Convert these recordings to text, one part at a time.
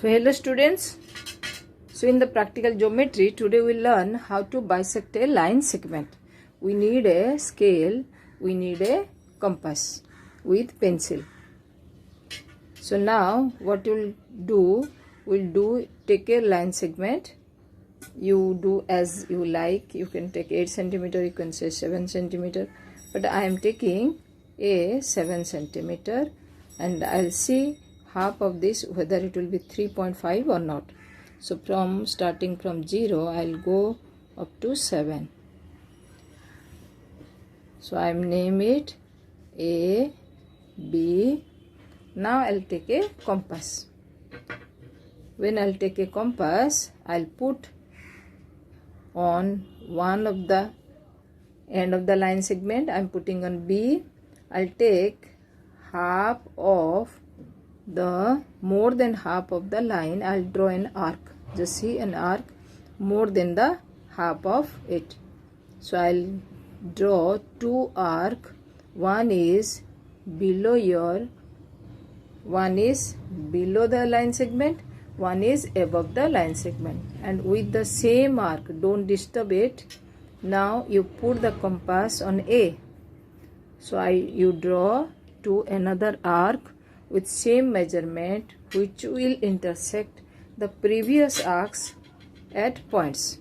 So hello students. So in the practical geometry today we learn how to bisect a line segment. We need a scale, we need a compass with pencil. So now what we'll do take a line segment. You do as you like. You can take 8 centimeter, you can say 7 centimeter, but I am taking a 7 centimeter and I'll see half of this whether it will be 3.5 or not. So from starting from 0 I'll go up to 7. So I name it A, B. Now I'll take a compass. When I'll take a compass, I'll put on one of the end of the line segment. I'm putting on B. I'll take half of the more than half of the line. I'll draw an arc. Just see an arc more than the half of it. So I'll draw two arc. One is below the line segment, one is above the line segment, and with the same arc, don't disturb it. Now you put the compass on A. So you draw to another arc with same measurement which will intersect the previous arcs at points.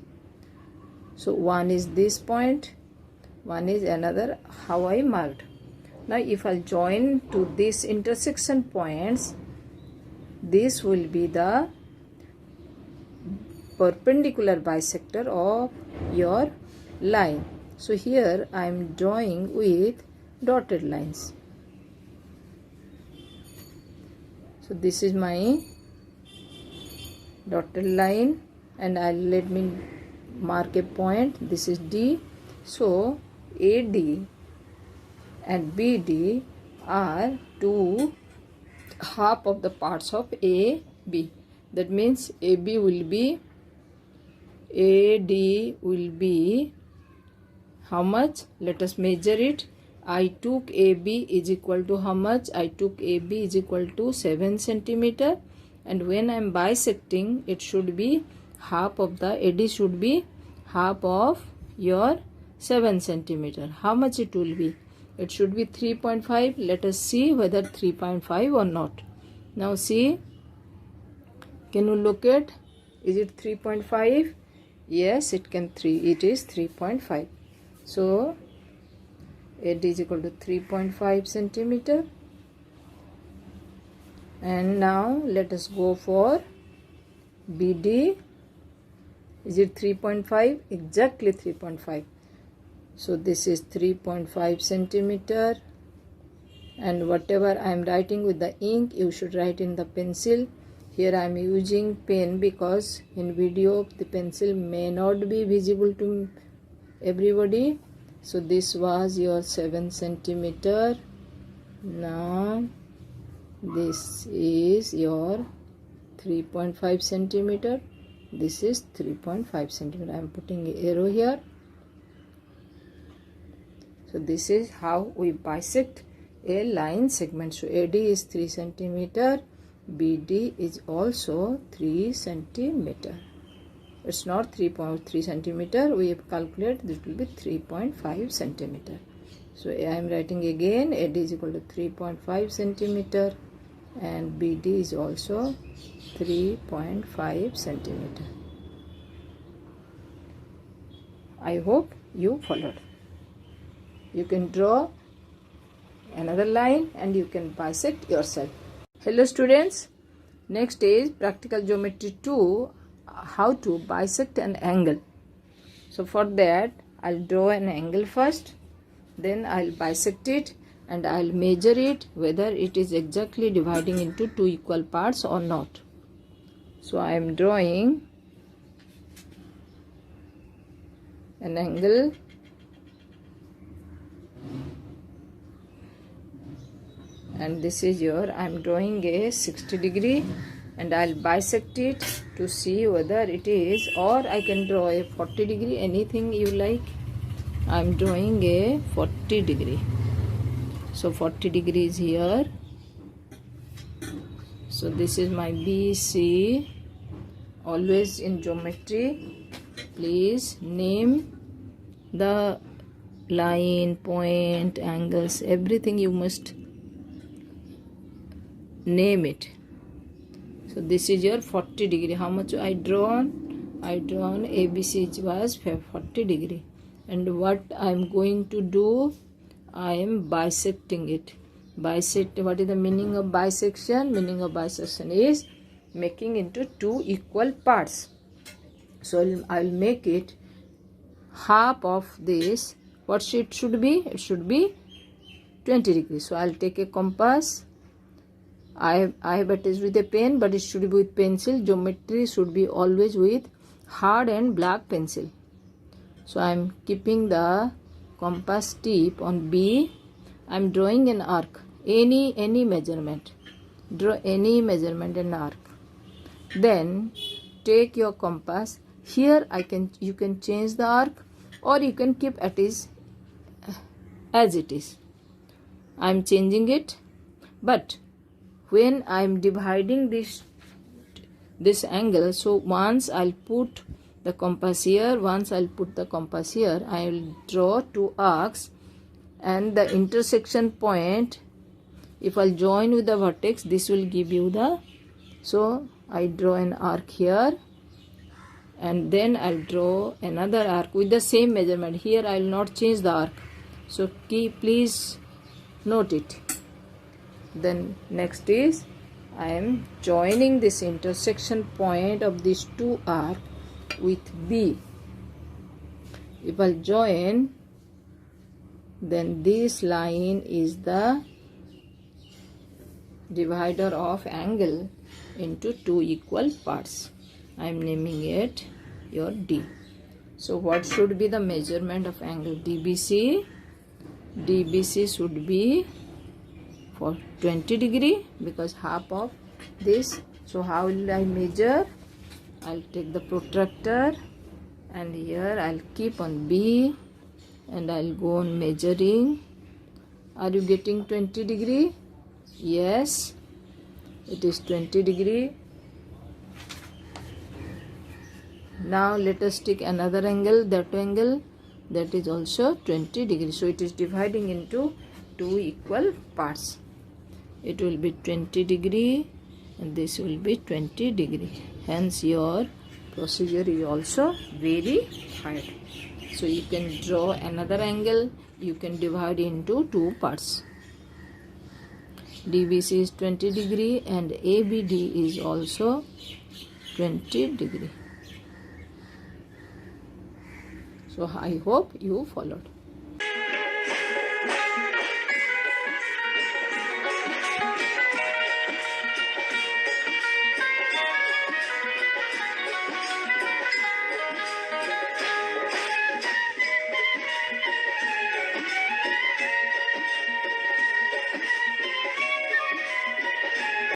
So one is this point, one is another, how I marked. Now if I join to this intersection points, this will be the perpendicular bisector of your line. So here I am drawing with dotted lines. So this is my dotted line and let me mark a point. This is D. So AD and BD are two half of the parts of AB. That means AD will be how much? Let us measure it. I took AB is equal to how much? I took AB is equal to 7 centimeter, and when I am bisecting, it should be half of the AD should be half of your 7 centimeter. How much it will be? It should be 3.5. Let us see whether 3.5 or not. Now see, can you look at? Is it 3.5? Yes, it is 3.5. So AD is equal to 3.5 centimeter. And now let us go for BD. Is it 3.5? Exactly 3.5. So this is 3.5 centimeter. And whatever I am writing with the ink, you should write in the pencil. Here I am using pen because in video the pencil may not be visible to everybody. So this was your 7 centimeter. Now this is your 3.5 centimeter. This is 3.5 centimeter. I am putting an arrow here. So this is how we bisect a line segment. So AD is 3 centimeter. BD is also 3 centimeter. It's not 3.3 centimeter. We have calculated this will be 3.5 centimeter. So I am writing again. AD is equal to 3.5 centimeter and BD is also 3.5 centimeter. I hope you followed. You can draw another line and you can bisect yourself. Hello students. Next is practical geometry 2, how to bisect an angle. So for that I'll draw an angle first, then I'll bisect it and I'll measure it whether it is exactly dividing into two equal parts or not. So I am drawing an angle and this is your, I am drawing a 60 degree and I'll bisect it to see whether it is, or I can draw a 40 degree, anything you like. I am drawing a 40 degree. So 40 degrees here. So this is my BC. Always in geometry, please name the line, point, angles, everything you must name it. So this is your 40 degree. How much I drawn? I drawn ABC was 40 degree. And what I am going to do, I am bisecting it. Bisect. What is the meaning of bisection? Meaning of bisection is making into two equal parts. So I'll make it half of this. What it should be? It should be 20 degrees. So I'll take a compass. I have attached with a pen, but it should be with pencil. Geometry should be always with hard and black pencil. So I am keeping the compass tip on B. I am drawing an arc. Any measurement. Draw any measurement and arc. Then take your compass. Here you can change the arc, or you can keep as it is. I am changing it, but when I am dividing this angle, so once I'll put the compass here, once I'll put the compass here, I will draw two arcs, and the intersection point, if I'll join with the vertex, this will give you the, so I draw an arc here, and then I'll draw another arc with the same measurement. Here I will not change the arc, so please note it. Then next is I am joining this intersection point of these two arcs with B. If I'll join, then this line is the divider of angle into two equal parts. I am naming it your D. So what should be the measurement of angle? DBC. DBC should be for 20 degree, because half of this. So how will I measure? I'll take the protractor, and here I'll keep on B, and I'll go on measuring. Are you getting 20 degree? Yes, it is 20 degree. Now let us take another angle, that is also 20 degree. So it is dividing into two equal parts. It will be 20 degree, and this will be 20 degree. Hence your procedure is also very hard. So you can draw another angle, you can divide into two parts. DBC is 20 degree and ABD is also 20 degree. So I hope you followed.